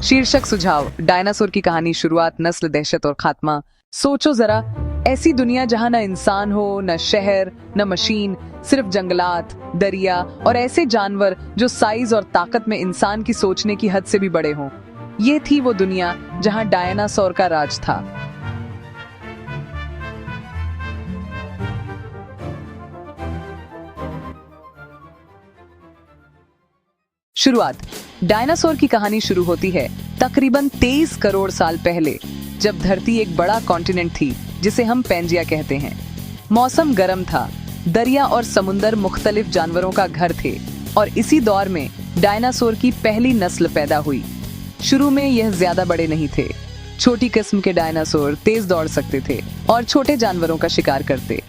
शीर्षक सुझाव, डायनासोर की कहानी, शुरुआत, नस्ल, दहशत और खात्मा। सोचो जरा, ऐसी दुनिया जहां न इंसान हो, न शहर, न मशीन, सिर्फ जंगलात, दरिया और ऐसे जानवर जो साइज और ताकत में इंसान की सोचने की हद से भी बड़े हों। ये थी वो दुनिया जहां डायनासोर का राज था। शुरुआत, डायनासोर की कहानी शुरू होती है तकरीबन 23 करोड़ साल पहले, जब धरती एक बड़ा कॉन्टिनेंट थी जिसे हम पैंजिया कहते हैं। मौसम गर्म था, दरिया और समुंदर मुख्तलिफ जानवरों का घर थे और इसी दौर में डायनासोर की पहली नस्ल पैदा हुई। शुरू में यह ज्यादा बड़े नहीं थे। छोटी किस्म के डायनासोर तेज दौड़ सकते थे और छोटे जानवरों का शिकार करते।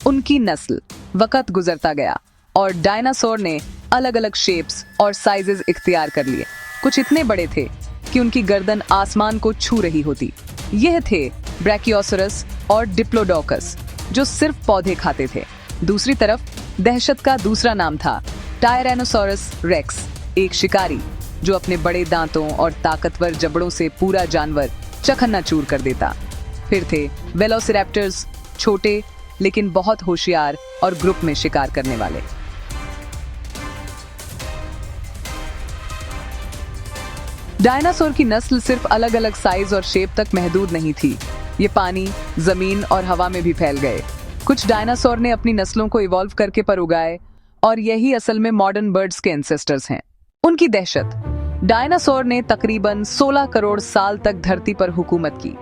उनकी नस्ल, वक्त गुजरता गया और डायनासोर ने अलग अलग शेप्स और साइजेस इख्तियार कर लिए। कुछ इतने बड़े थे कि उनकी गर्दन आसमान को छू रही होती। यह थे ब्रैकियोसॉरस और डिप्लोडोकस, जो सिर्फ पौधे खाते थे। दूसरी तरफ दहशत का दूसरा नाम था टायरेनोसोरस रेक्स, एक शिकारी जो अपने बड़े दांतों और ताकतवर जबड़ों से पूरा जानवर चकन्नाचूर कर देता। फिर थे वेलोसिरैप्टर्स, छोटे लेकिन बहुत होशियार और ग्रुप में शिकार करने वाले। डायनासोर की नस्ल सिर्फ अलग अलग साइज और शेप तक महदूद नहीं थी। ये पानी, जमीन और हवा में भी फैल गए। कुछ डायनासोर ने अपनी नस्लों को इवॉल्व करके पर उगाए और यही असल में मॉडर्न बर्ड्स के एंसेस्टर्स हैं। उनकी दहशत, डायनासोर ने तकरीबन 16 करोड़ साल तक धरती पर हुकूमत की।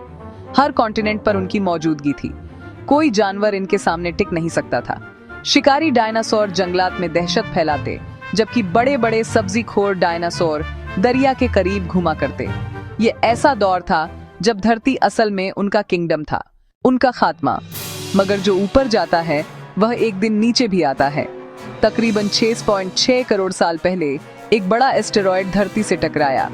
हर कॉन्टिनेंट पर उनकी मौजूदगी थी। कोई जानवर इनके सामने टिक नहीं सकता था। शिकारी डायनासोर जंगलात में दहशत फैलाते, जबकि बड़े बड़े सब्जीखोर डायनासोर दरिया के करीब घुमा करते। ये ऐसा दौर था जब धरती असल में उनका किंगडम था। उनका खात्मा, मगर जो ऊपर जाता है वह एक दिन नीचे भी आता है। तकरीबन 6.6 करोड़ साल पहले एक बड़ा एस्टेरॉयड धरती से टकराया।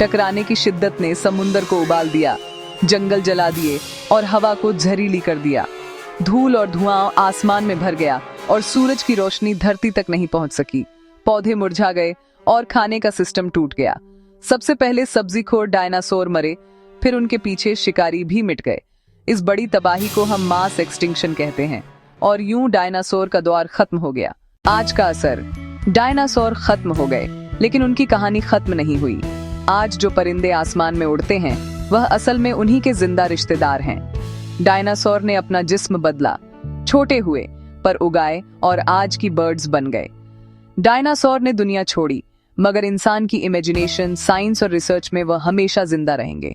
टकराने की शिद्दत ने समुंदर को उबाल दिया, जंगल जला दिए और हवा को जहरीली कर दिया। धूल और धुआं आसमान में भर गया और सूरज की रोशनी धरती तक नहीं पहुंच सकी। पौधे मुरझा गए और खाने का सिस्टम टूट गया। सबसे पहले सब्जीखोर डायनासोर मरे, फिर उनके पीछे शिकारी भी मिट गए। इस बड़ी तबाही को हम मास एक्सटिंक्शन कहते हैं और यूं डायनासोर का दौर खत्म हो गया। आज का असर, डायनासोर खत्म हो गए, लेकिन उनकी कहानी खत्म नहीं हुई। आज जो परिंदे आसमान में उड़ते हैं वह असल में उन्हीं के जिंदा रिश्तेदार हैं। डायनासोर ने अपना जिस्म बदला, छोटे हुए पर उगाए और आज की बर्ड्स बन गए। डायनासोर ने दुनिया छोड़ी, मगर इंसान की इमेजिनेशन, साइंस और रिसर्च में वह हमेशा जिंदा रहेंगे।